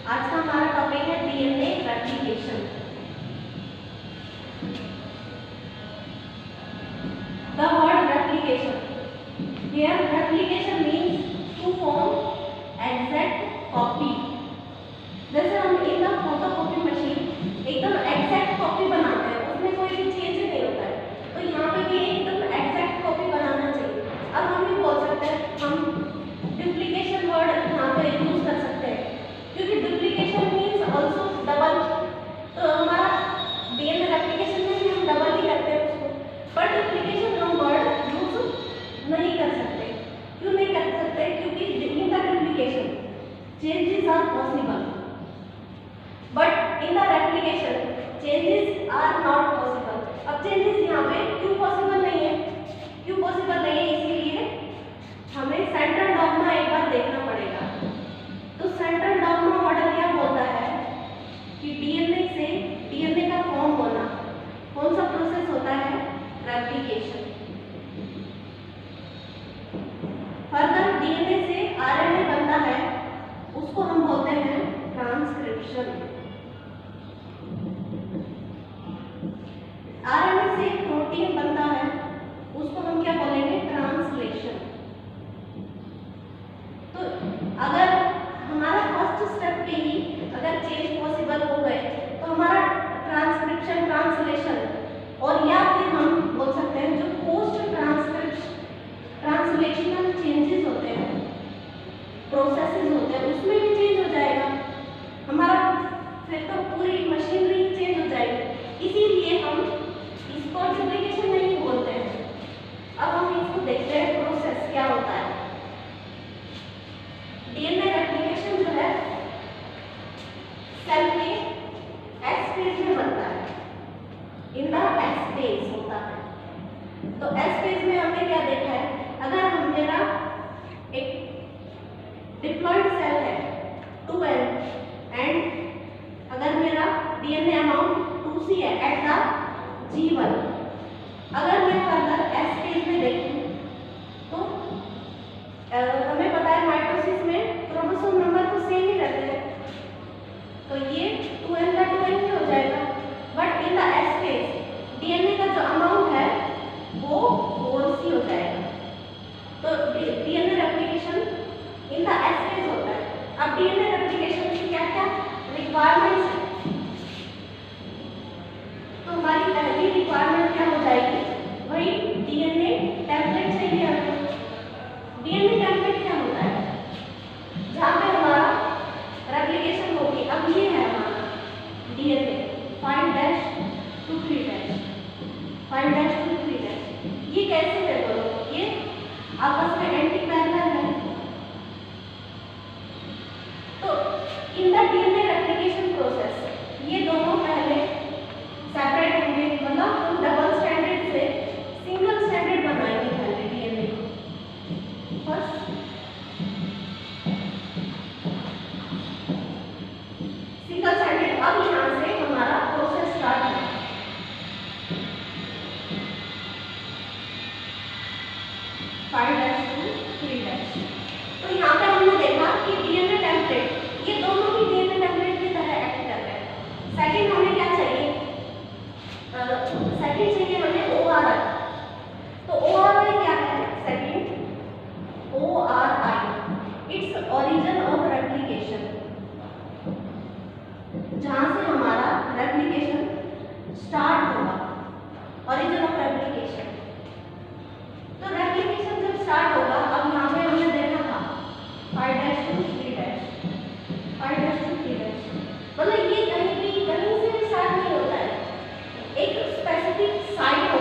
आज का हमारा टॉपिक है DNA replication. The word replication, here replication means to form exact copy। जैसे हम इन द फोटोकॉपी मशीन एकदम एग्जैक्ट कॉपी बनाते हैं, उसमें कोई भी चेंज नहीं होता है, तो यहाँ पे भी एकदम एग्जैक्ट कॉपी बनाना चाहिए। अब हम भी बोल सकते हैं, हम डुप्लीकेशन वर्ड यहाँ पे यूज कर सकते हैं, क्योंकि डुप्लीकेशन मीन्स ऑल्सो डबल। तो हमारा डीएनए रेप्लिकेशन में भी हम डबल ही करते हैं उसको, पर डुप्लीकेशन हम वर्ड यूज नहीं कर सकते। क्यों नहीं कर सकते? क्योंकि in the duplication changes are possible, but in the replication changes are not possible. अब चेंजेस यहाँ पे क्यों पॉसिबल नहीं है? क्यों पॉसिबल नहीं है? इसीलिए हमें सेंट्रल डॉग्मा एक बार देखना पड़ेगा। तो सेंट्रल डॉग्मा मॉडल क्या बोलता है कि डीएनए का फॉर्म होना कौन सा प्रोसेस होता है? रेप्लिकेशन। फर्दर डीएनए से आरएनए बनता है, उसको हम बोलते हैं ट्रांसक्रिप्शन। आरएनए से प्रोटीन बनता है, उसको हम क्या बोलेंगे? ट्रांसलेशन। तो अगर हमारा फर्स्ट स्टेप पे ही अगर चेंज पॉसिबल हो गए तो हमारा ट्रांसक्रिप्शन, ट्रांसलेशन, और या फिर हम बोल सकते हैं जो पोस्ट ट्रांसलेशनल चेंजेस होते हैं, प्रोसेसेस होते हैं, उसमें भी चेंज हो जाएगा हमारा, फिर तो पूरी मशीनरी चेंज हो जाएगी। इसीलिए हम इसको डुप्लीकेशन नहीं बोलते हैं। अब हम इसको देखते हैं प्रोसेस क्या होता है। डीएनए रेप्लिकेशन जो है सेल के एस फेज में बनता है, इन द एस फेज होता है। तो एस फेज में हमने क्या देखा है? अगर हम मेरा एक डिप्लॉयड सेल है 2N एंड अगर मेरा डीएनए अमाउंट 2C है एट द G1, अगर मैं फर्दर एस फेज में देखूं तो हमें पता है माइटोसिस में क्रोमोसोम नंबर तो सेम ही रहते हैं, तो ये 2N का 2N ही हो जाएगा। But in the S phase DNA का जो अमाउंट है वो 4C हो जाएगा। तो DNA replication in the S phase होता है। अब डीएनए रेप्लिकेशन की क्या क्या रिक्वायरमेंट्स है? तो हमारी पहली रिक्वायरमेंट क्या हो जाएगी? वही डीएनए टेम्पलेट चाहिए हमें। डीएनए टेम्पलेट क्या होता है? जहाँ पे हमारा रेप्लिकेशन होगी। अब ये है हमारा डीएनए 5' to 3', 5' to 3'। ये कैसे है दोनों? ये आपस में एंटी पैरेलल है। तो in the DNA replication process ये दोनों पहले सेपरेट होंगे, मतलब हम डबल स्टैंडर्ड से सिंगल स्टैंडर्ड बनाएंगे पहले डीएनए को। First single standard. अब यहाँ से हमारा प्रोसेस स्टार्ट है। तो यहाँ पे हमने देखा कि डीएनए टेम्पलेट ये दोनों ही डीएनए टेम्पलेट की तरह एक्ट कर रहे हैं। सेकंड हमें क्या चाहिए? सेकंड चाहिए हमें ORI। तो ORI क्या है? Second ORI its origin of replication, जहाँ से हमारा रेप्लिकेशन स्टार्ट होगा, ओरिजिन ऑफ रेप्लिकेशन। तो रेप्लिकेशन जब स्टार्ट होगा, अब यहाँ पे हमने देखा था 5' to 3', 5' to 3', मतलब ये कहीं से भी स्टार्ट नहीं होता है, एक स्पेसिफिक साइट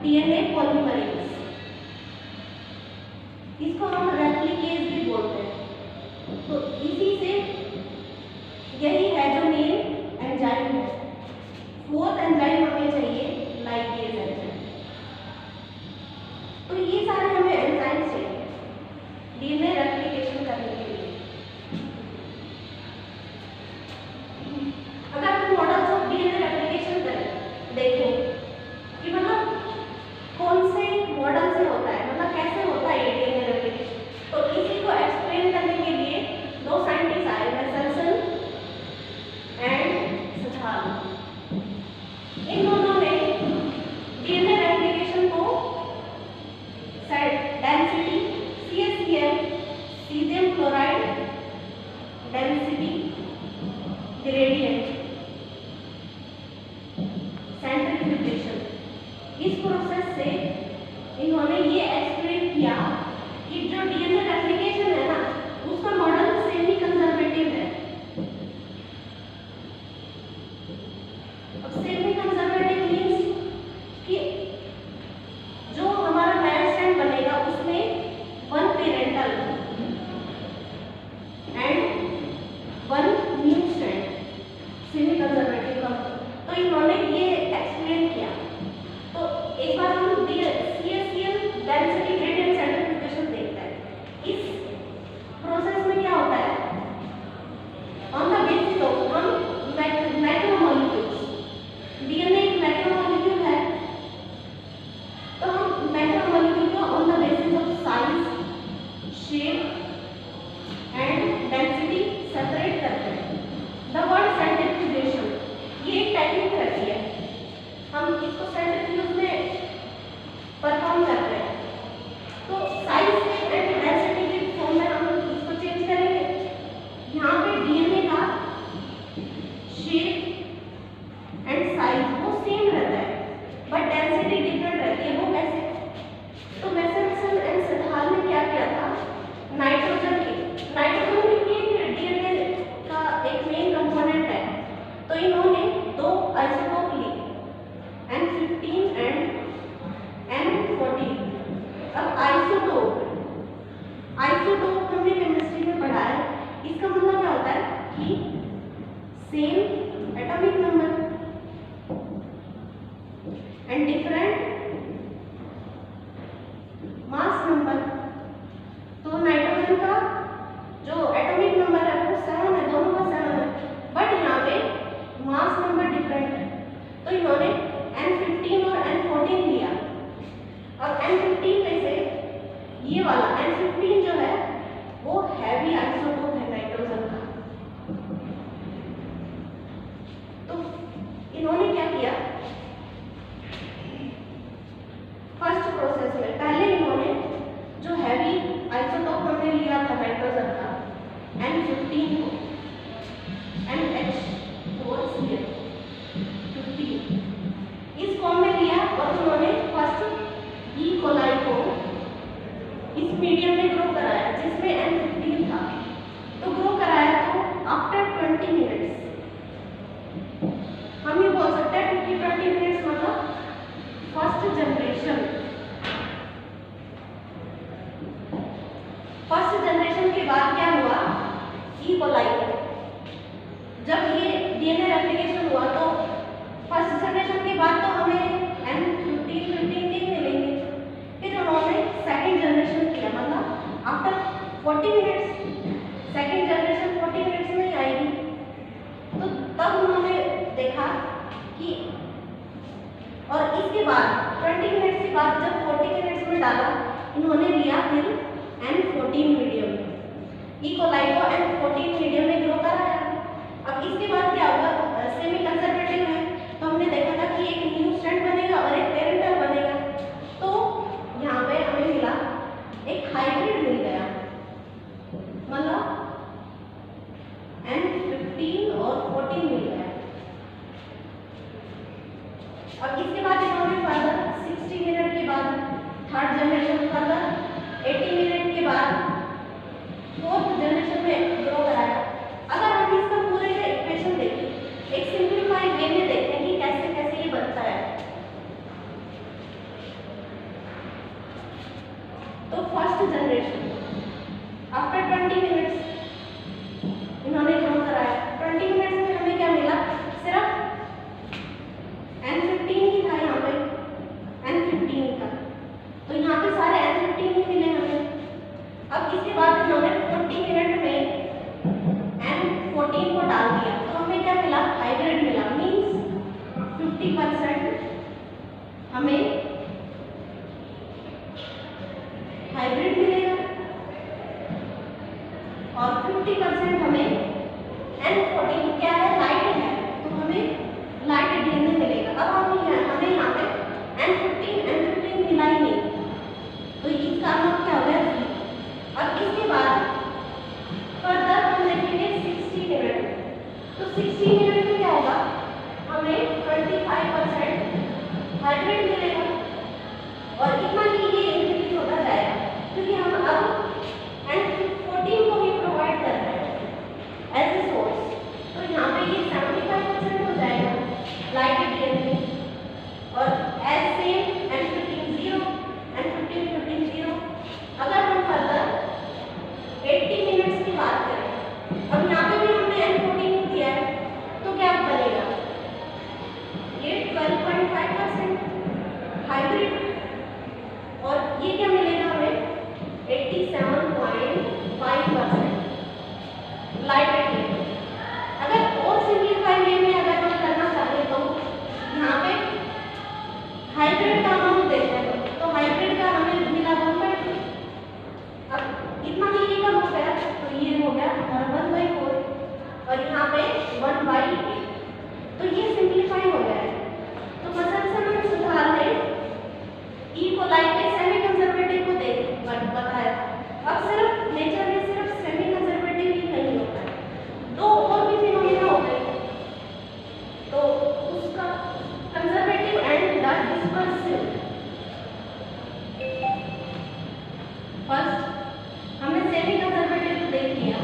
डीएनए पॉलीमरेज, इसको हम रेप्लिकेज भी बोलते हैं। तो इसी से यही है जो मेन एंजाइम है। फोर्थ एंजाइम हमें चाहिए लाइगेज एंजाइम। तो ये सारे हमें एंजाइम चाहिए डीएनए रेप्लिकेशन करने के लिए। अगर हम मॉडल्स ऑफ डीएनए रेप्लिकेशन करें, देखें कि मतलब कौन से मॉडल से होता है, मतलब कैसे होता है डीएनए रेप्लिकेशन, तो इसी को एक्सप्लेन करने के लिए दो साइंटिस्ट आए हैं, सल्सन एंड सथाल। इन दोनों ने डीएनए रेप्लिकेशन को density CaCl caesium chloride density gradient centrifugation, इस प्रोसेस से इन्होंने ये एक्सप्लेन किया कि जो डीएनए रेप्लिकेशन है ना, उसका मॉडल सेमी कंजर्वेटिव है। अब सेमी कंजर्वेटिव मींस कि जो हमारा नया स्ट्रैंड बनेगा उसमें one parental and one new strand, semi conservative का। तो इन्होंने ये एक्सप्लेन किया। तो एक बार हम CaCl डेंसिटी ग्रेडियंट सेंट्रीफ्यूगेशन देखते हैं। इस प्रोसेस में क्या होता है, ऑन द बेसिस ऑफ हम मैक्रोमोलिक्यूल्स, डीएनए एक मैक्रोमोलिक्यूल है, तो हम मैक्रोमोलिक्यूल को on the basis of size, shape and density separate करते हैं। द वर्ड सेंट्रीफ्यूगेशन ये एक टेक्निक रहती है, हम इसको सेंट्रीफ्यूज में परफॉर्म करते हैं। तो साइज एंड डेंसिटी के फॉर्म में हम इसको चेंज करेंगे। यहाँ पे डीएनए का शेप एंड साइज वो सेम रहता है, बट डेंसिटी डिफरेंट रहती है। वो कैसे? तो मेसनसन एंड सथाल ने क्या किया था, नाइट्रोजन भी डीएनए का एक मेन कंपोनेंट है। तो इन्होंने दो आइसोटोप लिए, N15 एंड N14। अब आइसोटोप हमने केमिस्ट्री में पढ़ा है, इसका मतलब क्या होता है कि same atomic number and different mass number. तो नाइट्रोजन का जो एटॉमिक नंबर है वो 7 है, दोनों का 7 है, बट यहाँ पे मास नंबर डिफरेंट है। तो इन्होंने N15 और N14 लिया। अब N15 में से ये वाला N15 जो है वो हैवी आइसोटोप है नाइट्रोजन का। तो इन्होंने क्या किया, फर्स्ट प्रोसेस में पहले इन्होंने जो हैवी आइसोटोप हमने लिया था नाइट्रोजन का N15 को NH4Cl 15 इस फॉर्म में लिया, और उन्होंने फर्स्ट ई कोलाई को इस मीडियम में ग्रो कराया जिसमें N15 था। तो ग्रो कराया तो आफ्टर 20 मिनट्स, हम ये बोल सकते हैं 20 मिनट्स मतलब फर्स्ट जनरेशन के बाद क्या हुआ, ई कोलाई जब ये डीएनए रेप्लिकेशन हुआ तो फर्स्ट जनरेशन के बाद तो हमें N15 नहीं मिलेंगे। फिर उन्होंने सेकंड जनरेशन किया, मतलब after 40 minutes second generation 40 minutes में ही आएगी। तो तब उन्होंने देखा कि, और इसके बाद 20 मिनट्स के बाद जब 40 मिनट्स में डाला, इन्होंने लिया फिर N14 मीडियम, ई कोलाई को N14 मीडियम में ग्रो कराया। अब इसके बाद क्या होगा, सेमी कंजर्वेटिव है, तो हमने देखा था कि एक न्यू स्ट्रैंड बनेगा और एक पेरेंटल बनेगा। तो यहाँ पे हमें मिला एक हाइब्रिड मिल गया, मतलब N15 और 14 मिल गया। अब इसके बाद इन्होंने फर्दर 60 मिनट के बाद थर्ड जनरेशन, फर्दर 80 मिनट के बाद फोर्थ जनरेशन में ग्रो कराया। अगर हम इसका पूरे का इक्वेशन देखें तो फर्स्ट जनरेशन आफ्टर 20 मिनट्स इन्होंने काम कराया। 20 मिनट्स में हमें क्या मिला, सिर्फ N15 ही था यहाँ पे, N15 का, तो यहाँ पे सारे N15 ही मिले हमें। अब इसके बाद इन्होंने 40 मिनट में N14 को डाल दिया, तो हमें क्या मिला, हाइब्रिड मिला। मीन्स 50% हमें हाइब्रिड मिलेगा और 50% हमें N14 क्या है, लाइट है, तो हमें लाइट डीएनए मिलेगा। अब हमें यहाँ पे N15 मिला ही नहीं, तो इसका मतलब क्या हो गया। अब इसके बाद फर्दर हम देखेंगे 60 मिनट, तो 60 मिनट में क्या होगा, हमें 25% हाइब्रिड मिलेगा और इतना ही ये इंक्रीज होता जाएगा, क्योंकि हम अब N14 को भी प्रोवाइड कर रहे हैं एज ए सोर्स। तो यहाँ पे ये 75% हो जाएगा लाइट डीएनए और एज सेम N15 0, N15 0। अगर हम फर्दर 80 मिनट्स की बात करें, अब यहाँ पे भी हमने N14 दिया है, तो क्या बनेगा, ये 12.5% हाइब्रिड और ये क्या मिलेगा हमें 87.5% लाइट डीएनए। अगर और सिंपलीफाई वे में अगर हम करना चाहें तो यहाँ पे हाइब्रिड का हम देखते हैं, तो हाइब्रिड का हमें मिला 1/2। अब इतना ही ये कम हो गया, तो ये हो गया हमारा 1/4 और यहाँ पे 1/8, तो ये सिंपलीफाई हो गया है। तो मसल से मैंने सुधार में ई को लाइक के सेमी कंजर्वेटिव को बताया था। अब सिर्फ नेचर में सिर्फ सेमी कंजर्वेटिव ही नहीं होता है, दो और भी फिनोमेना होते हैं, तो उसका conservative and the dispersive. First हमने सेमी कंजर्वेटिव को देख लिया,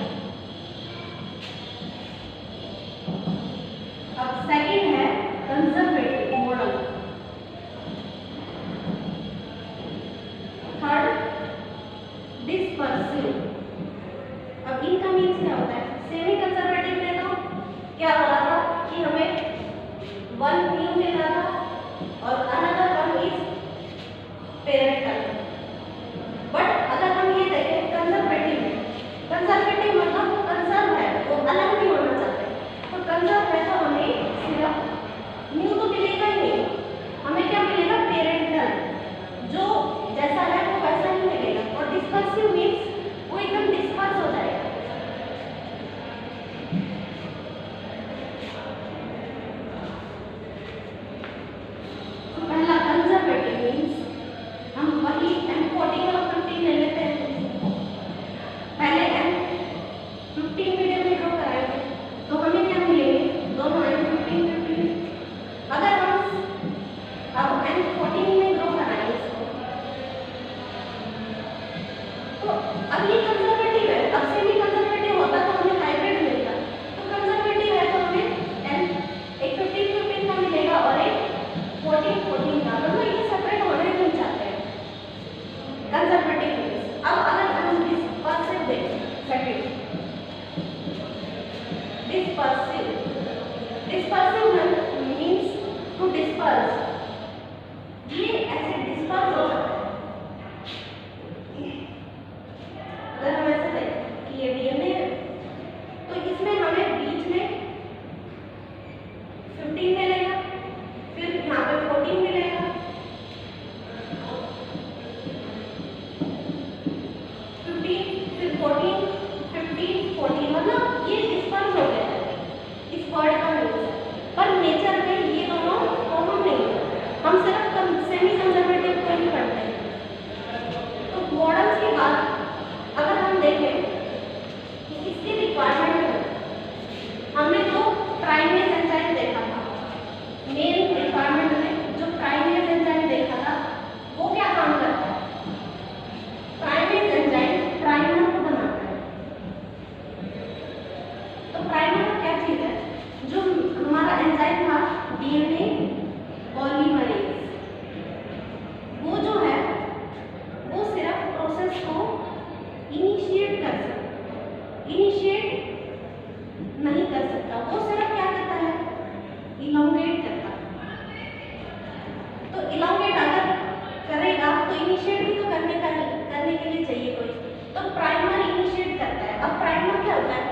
प्राइमर इनिशिएट करता है। अब प्राइमर क्या होता है?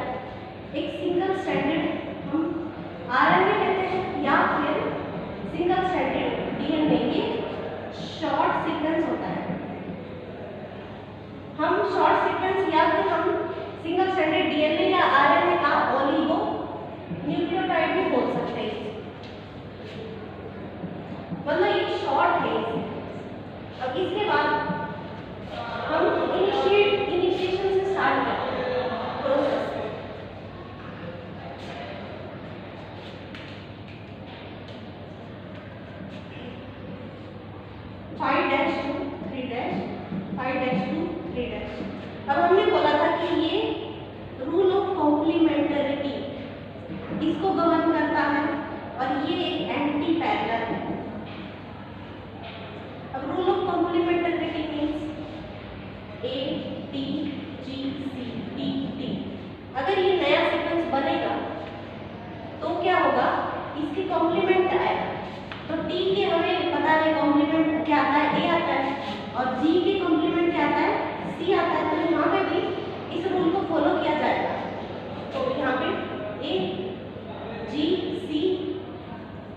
एक सिंगल स्ट्रैंडेड हम आरएनए लेते हैं या फिर सिंगल स्ट्रैंडेड डीएनए, ये शॉर्ट सीक्वेंस होता है। हम शॉर्ट सीक्वेंस या फिर हम सिंगल स्ट्रैंडेड डीएनए या आरएनए का ओलिगो न्यूक्लियोटाइड भी बोल सकते हैं, मतलब ये शॉर्ट है। अब इसके बाद हम इनिशिएशन से स्टार्ट करते हैं प्रोसेस। 5-2 3-, 5-2 3-। अब हमने बोला था कि ये रूल ऑफ कॉम्प्लीमेंटरिटी इसको गवर्न करता है और ये एक एंटी पैरेलल है। अब rule of complementarity means A T G C T T। अगर ये नया सीक्वेंस बनेगा तो क्या होगा? इसकी कॉम्प्लीमेंट आएगा। तो T के हमें पता है कॉम्प्लीमेंट क्या आता है, A आता है, और G के कॉम्प्लीमेंट क्या आता है, C आता है। तो यहाँ पे भी इस रूल को फॉलो किया जाएगा। तो यहाँ पे A G C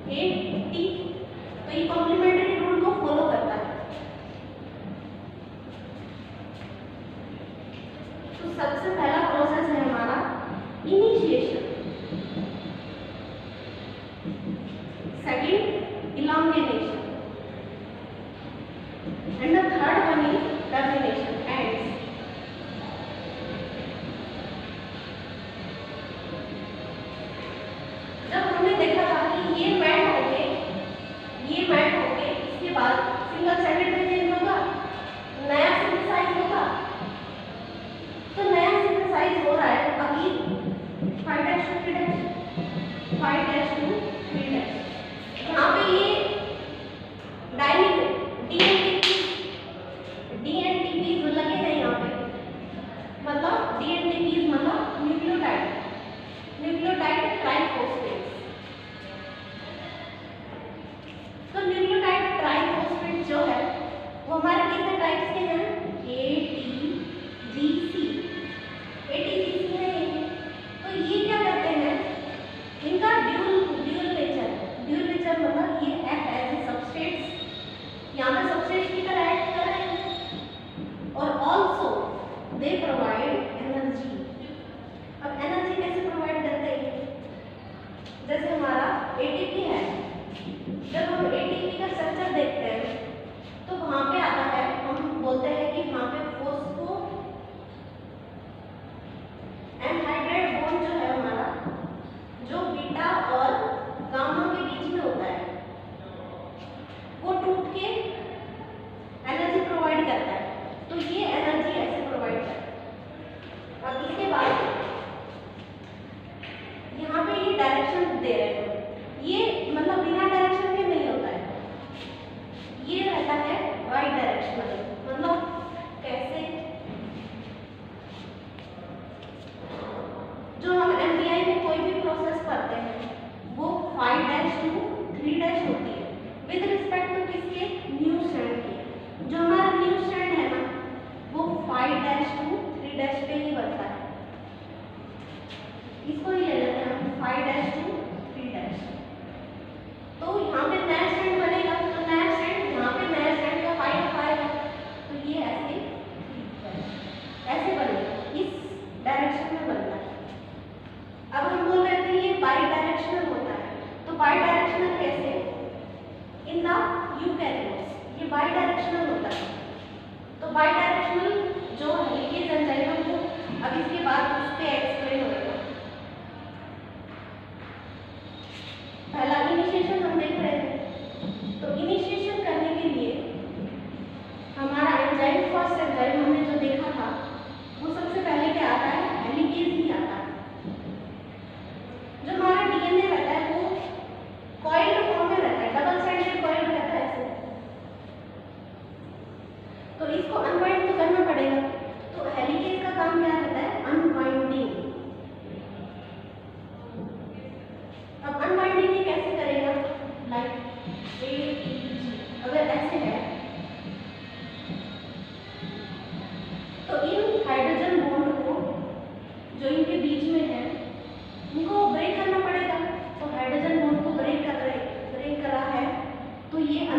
A T, तो ये कॉम्प्लीमेंट्री रूल को फॉलो करता है। तो सबसे पहला प्रोसेस है हमारा initiation, second elongation, and the third one is termination, ends. जब हमने देखा था कि ये मैट हो गए, इसके बाद सिंगल स्ट्रैंडेड में चेंज होगा, नया सिंथेसाइज होगा। तो नया सिंथेसाइज हो रहा है अभी 5-2 3-, 5-2 3-। यहाँ पे ये डीएनटीपीज लगे हैं यहाँ पे, मतलब डीएनटीपीज मतलब न्यूक्लियोटाइड ट्राइफॉस्फेट। तो न्यूक्लियोटाइड ट्राइफॉस्फेट जो है वो हमारे कितने टाइप्स के हैं? ATGC है ये। तो ये क्या करते हैं? इनका ड्यूल नेचर मतलब ये एक्ट एज ए सबस्ट्रेट्स, यहाँ पे सबस्ट्रेट्स की तरह एक्ट कर रहे हैं, और ऑल्सो दे प्रोवाइड एनर्जी। अब एनर्जी कैसे प्रोवाइड करते हैं? जैसे हमारा ATP है, जब हम ATP का स्ट्रक्चर देखते हैं तो वहाँ पे आता है, हम बोलते हैं कि वहाँ पे फॉस्फो एनहाइड्राइड बॉन्ड जो है हमारा, जो बीटा और गामा के बीच में होता है, वो टूट के एनर्जी प्रोवाइड करता है। तो ये एनर्जी ऐसे प्रोवाइड करता है। अब इसके बाद यहाँ पे ये डायरेक्शन दे रहे हैं, ये मतलब बिना डायरेक्शन के नहीं होता है, ये रहता है वाई डायरेक्शनल। मतलब कैसे? जो हम एमपीआई में कोई भी प्रोसेस करते हैं वो 5-2 3- होती है विद रिस्पेक्ट टू किसके? न्यू स्ट्रैंड की। जो हमारा न्यू स्ट्रैंड है ना वो 5-2 3- पे ही बनता है। इसको ही ले लेते हैं हम 5-2 3-। तो यहाँ पे नया स्ट्रैंड बनेगा, तो नया स्ट्रैंड यहाँ पे नया स्ट्रैंड का 5 आएगा, तो ये ऐसे बनेगा, इस डायरेक्शन में बनता है। अब हम बोल रहे थे ये बाई डायरेक्शनल होता है, तो बाई डायरेक्शनल कैसे? इन द यूकैरियोट्स ये बाई डायरेक्शनल होता है। तो बाई डायरेक्शनल जो लीकेज एंजाइम है वो अब इसके बाद उस पे एक्सप्लेन होगा। पहला इनिशिएशन हम देख रहे थे। तो इनिशिएशन करने के लिए हमारा एंजाइम, फर्स्ट एंजाइम हमने जो देखा था वो सबसे पहले क्या आता है? हेलिकेज ही आता है। जो हमारा डीएनए रहता है वो कॉइल्ड फॉर्म में रहता है, डबल साइडेड कॉइल रहता है ऐसे। तो इसको अनवाइंड तो करना पड़ेगा। तो हेलिकेज का काम क्या रहता है? अनवाइंडिंग। अब अनवाइंडिंग ये कैसे करेगा? लाइक ATG अगर ऐसे है तो इन हाइड्रोजन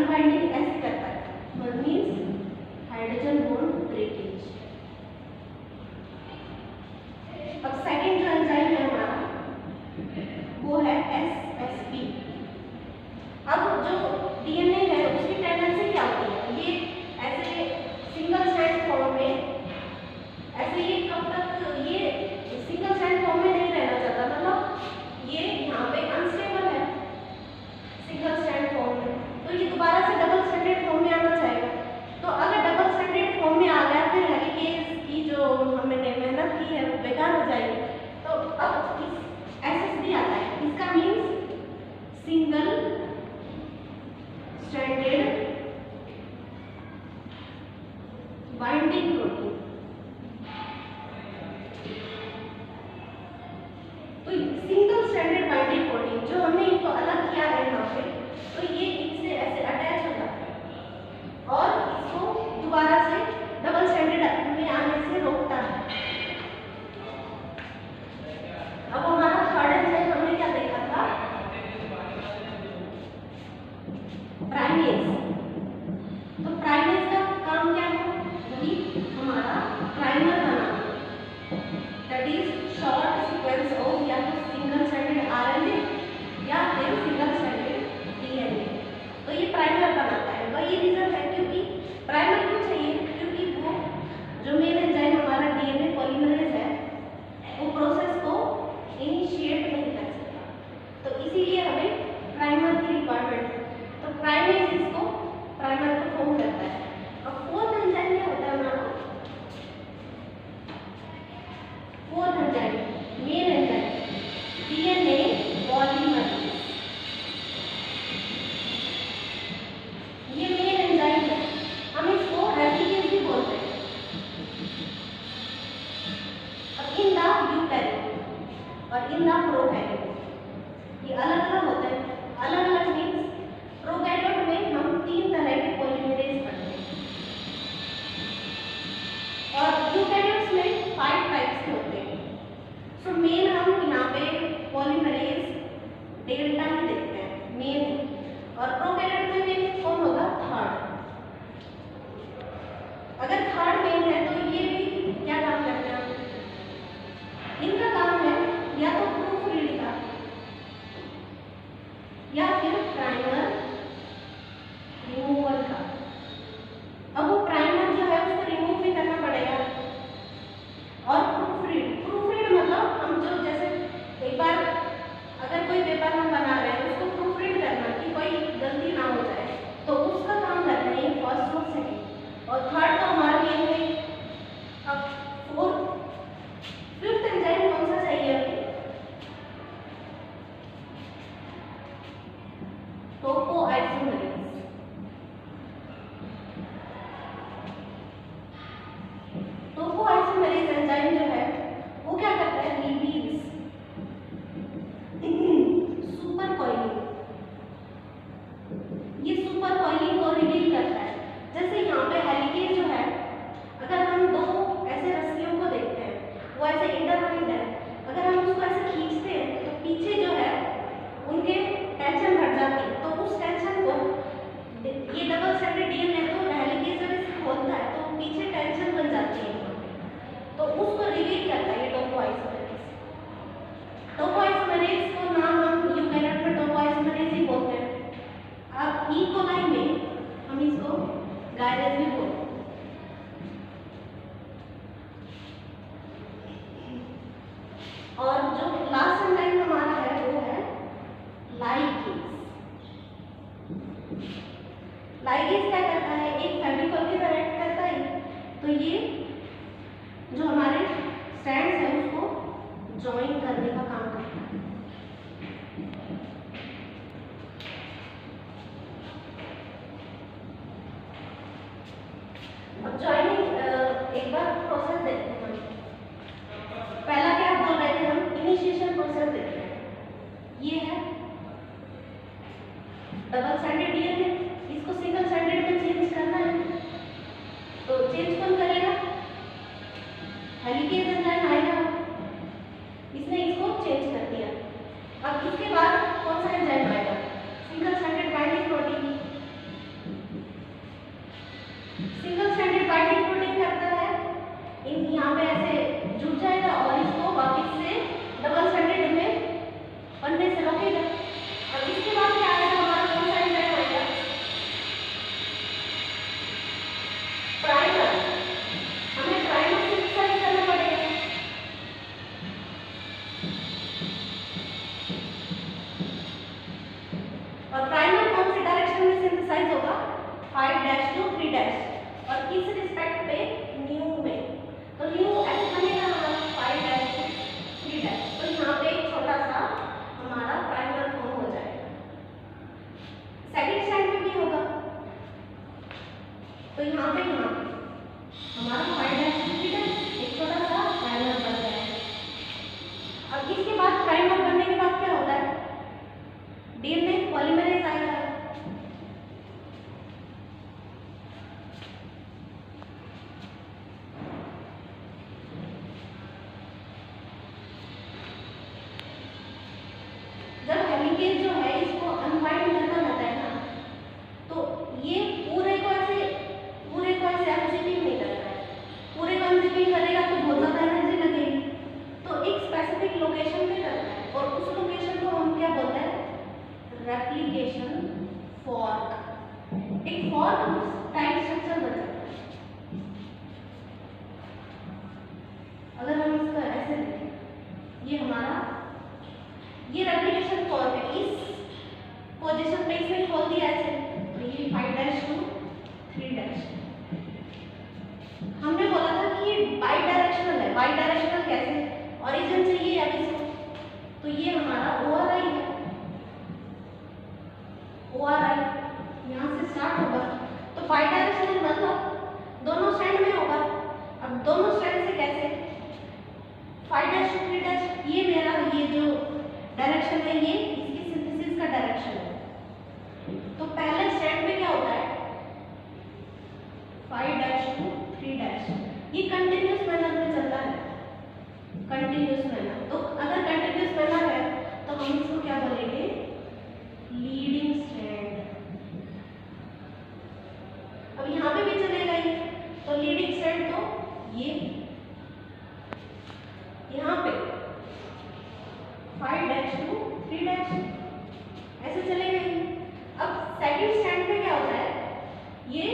अनबाइंडिंग ऐसे करता है, one means hydrogen bond breakage. अब सेकंड जो एंजाइम है हमारा वो है SSP। अब जो डीएनए है उसकी टेंडेंसी क्या होती है, ये ऐसे सिंगल स्ट्रैंड फॉर्म में, ऐसे ये कब तक ये सिंगल स्ट्रैंड फॉर्म में नहीं रहना चाहता, मतलब ये यहाँ पे अनस्टेबल है सिंगल स्ट्रैंड फॉर्म में, तो ये दोबारा से डबल स्ट्रैंडेड फॉर्म में आना चाहेगा। तो अगर डबल स्ट्रैंडेड फॉर्म में आ गया फिर हेलिकेज की जो हमने मेहनत की है वो बेकार हो जाएगी। तो अब SSB आता है, इसका means single stranded binding protein. तो सिंगल स्ट्रैंडेड बाइंडिंग प्रोटीन जो हमने इनको अलग किया है यहाँ पे, तो ये इनसे ऐसे अटैच हो जाता है और इसको दोबारा से डबल स्ट्रैंडेड में आने से रोकता है। अब हमारा थर्ड एंजाइम हमने क्या देखा था, प्राइमेज। तो प्राइमेज का काम क्या है, वही हमारा primer banana, that is short sequence of या तो सिंगल स्ट्रैंडेड RNA या फिर सिंगल स्ट्रैंडेड DNA। तो ये प्राइमर बनाता है। वही रीजन है क्योंकि प्राइमर क्यों चाहिए, क्योंकि वो जो मेन एंजाइम हमारा DNA पॉलीमरेज है वो प्रोसेस को इनिशिएट नहीं कर सकता, तो इसीलिए हमें प्राइमर की रिक्वायरमेंट है। तो प्राइमेज इसको प्राइमर को फॉर्म करता है। अब फोर्थ एंजाइम क्या होता है हमारा, fourth enzyme main enzyme DNA polymerase. ये मेन एंजाइम है, हम इसको रेप्लिकेज भी बोलते हैं। अब इन द यूकैरियोट और इन द प्रोकैरियोट ये अलग अलग होते हैं। अलग अलग मीन्स प्रोकैरियोट में हम 3 तरह के पॉलीमरेज पढ़ते हैं और यूकैरियोट्स में 5 टाइप्स के होते हैं। सो मेन हम यहाँ पे पॉलीमरेज डेल्टा ही देखते हैं मेन, और प्रोकैरियोट में मेन कौन होगा, थर्ड। अगर थर्ड मेन है तो ये भी क्या काम करते हैं, इनका काम है या तो प्रूफ रीड का या फिर प्राइमर रिमूवल का। अब वो प्राइमर जो है उसको रिमूव भी करना पड़ेगा, और प्रूफ रीड मतलब हम जो जैसे एक बार अगर कोई पेपर हम बना रहे हैं उसको प्रूफ रीड करना कि कोई गलती ना हो जाए, तो उसका काम करते हैं फर्स्ट और सेकेंड। और थर्ड तो हमारे लिए है। अब फोर्थ फिफ्थ एंजाइम कौन सा चाहिए अभी, टोपोआइसोमरेज। टोपोआइसोमरेज एंजाइम जो है वो क्या करता है, रिवील्स सुपर कॉइलिंग। ये सुपर कॉइलिंग को रिवील करता है। जैसे यहाँ पे हेलिकेज जो है, अगर हम 2 ऐसे रस्सियों को देखते हैं वो ऐसे इंटरलाइंड है, अगर हम उसको ऐसे खींचते हैं तो पीछे जो है उनके टेंशन बढ़ जाती है, तो उस टेंशन को ये डबल स्ट्रैंडेड DNA तो हेलिकेज जब इसे खोलता है तो पीछे टेंशन बन जाती है, तो उसको रिवील करता है ये टोपोआइसोमरेज। टोपोआइसोमरेज को नाम हम यूकैरियोट में टोपोआइसोमरेज ही बोलते हैं। अब ई कोलाई में हम इसको गायरेज भी बोलते हैं। और जो लास्ट एंजाइम हमारा है वो है लाइगेज। लाइगेज क्या करता है, एक फेविकोल की तरह एक्ट करता है। तो ये जो हमारे स्ट्रैंड्स है उसको ज्वाइन करने का काम करता है। अब ज्वाइनिंग एक बार प्रोसेस देखते हैं। पहला क्या बोल रहे थे हम, इनिशिएशन प्रोसेस देखते हैं। ये है डबल स्ट्रैंडेड DNA, इसको सिंगल स्ट्रैंडेड में चेंज करना है, तो चेंज कौन करेगा, हेलिकेज एंजाइम आएगा, इसने इसको चेंज कर दिया। अब इसके बाद कौन सा एंजाइम आएगा, single stranded binding protein. Single stranded binding protein करता है, इन यहाँ पे ऐसे जुड़ जाएगा और इसको वापस से डबल स्ट्रैंडेड में बनने से रोकेगा। और इसके बाद क्या आएगा, हमारा कौन सा एंजाइम आएगा, प्राइमर। हमें प्राइमर सिंथेसाइज करना पड़ेगा। और प्राइमर कौन से डायरेक्शन में सिंथेसाइज होगा, 5' to 3', और किस रिस्पेक्ट पे, न्यू में। तो न्यू ऐसे बनेगा हमारा 5' to 3', तो यहाँ पे एक छोटा सा हमारा प्राइमर फॉर्म हो जाएगा। सेकंड स्ट्रैंड में भी होगा, तो यहाँ पे हमारा 5' to 3' एक छोटा सा प्राइमर बन जाएगा। अब इसके बाद प्राइमर बनने के बाद क्या होता है, डीएनए पॉलीमरेज आएगा। जब हेलिकेज जो है इसको अनवाइंड करना होता है ना, तो ये पूरे को ऐसे अनजिपिंग नहीं करता है। पूरे को अनजिपिंग करेगा तो बहुत ज़्यादा एनर्जी लगेगी, तो एक स्पेसिफिक लोकेशन पे करता है, और उस लोकेशन को हम क्या बोलते हैं, रेप्लिकेशन फॉर्क। एक फॉर्क टाइप स्ट्रक्चर बन जाता है। अगर हम इसका ऐसे देखें, ये हमारा ये रेप्लिकेशन फॉर्क है, इस पोजीशन पे इसने खोल दिया ऐसे, तो ये 5' to 3'। हमने बोला था कि ये बाई डायरेक्शनल है। बाई डायरेक्शनल कैसे, ओरिजिन से ये अब इसको, तो ये हमारा ORI है। ORI यहाँ से स्टार्ट होगा, तो 5 डायरेक्शनल मतलब दोनों स्ट्रैंड में होगा। अब दोनों स्ट्रैंड से कैसे, 5' to 3', ये मेरा ये जो डायरेक्शन है, ये इसकी सिंथेसिस का डायरेक्शन है। तो पहले स्ट्रैंड में क्या होता है, 5' to 3', ये कंटिन्यूस मैनर में चलता है, कंटिन्यूस मैनर। तो अगर कंटिन्यूस मैनर है तो हम इसको क्या बोलेंगे, लीडिंग स्ट्रैंड। अब यहाँ पे भी चलेगा ये, तो लीडिंग स्ट्रैंड, तो ये यहाँ पे 5' to 3' ऐसे चलेगा ये। अब सेकंड स्ट्रैंड पे क्या होता है, ये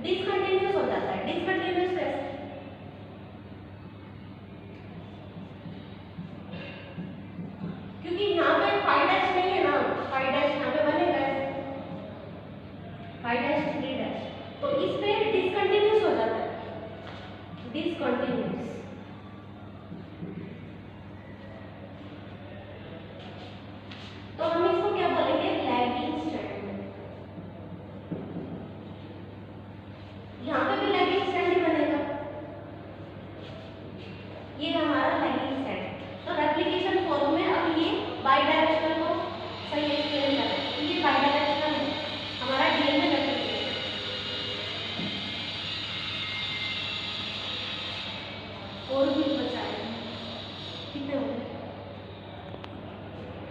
डिसकंटिन्यूस हो जाता है। डिसकंटिन्यूस कैसे, क्योंकि यहाँ पे 5' नहीं है ना, 5' यहाँ पे बनेगा ऐसे, 5' 3', तो इस पे डिसकंटिन्यूस हो जाता है, डिसकंटिन्यूस। तो हम इसको क्या बोलेंगे, लैगिंग स्ट्रैंड। यहाँ पे भी लैगिंग स्ट्रैंड ही बनेगा, ये हमारा लैगिंग स्ट्रैंड। तो रेप्लिकेशन फॉर्म में अब ये बाई डायरेक्शनल को सही एक्सप्लेन कर रहे हैं, ये बाई डायरेक्शनल है हमारा डीएनए रेप्लिकेशन। और भी बचा है, कितने हो गए,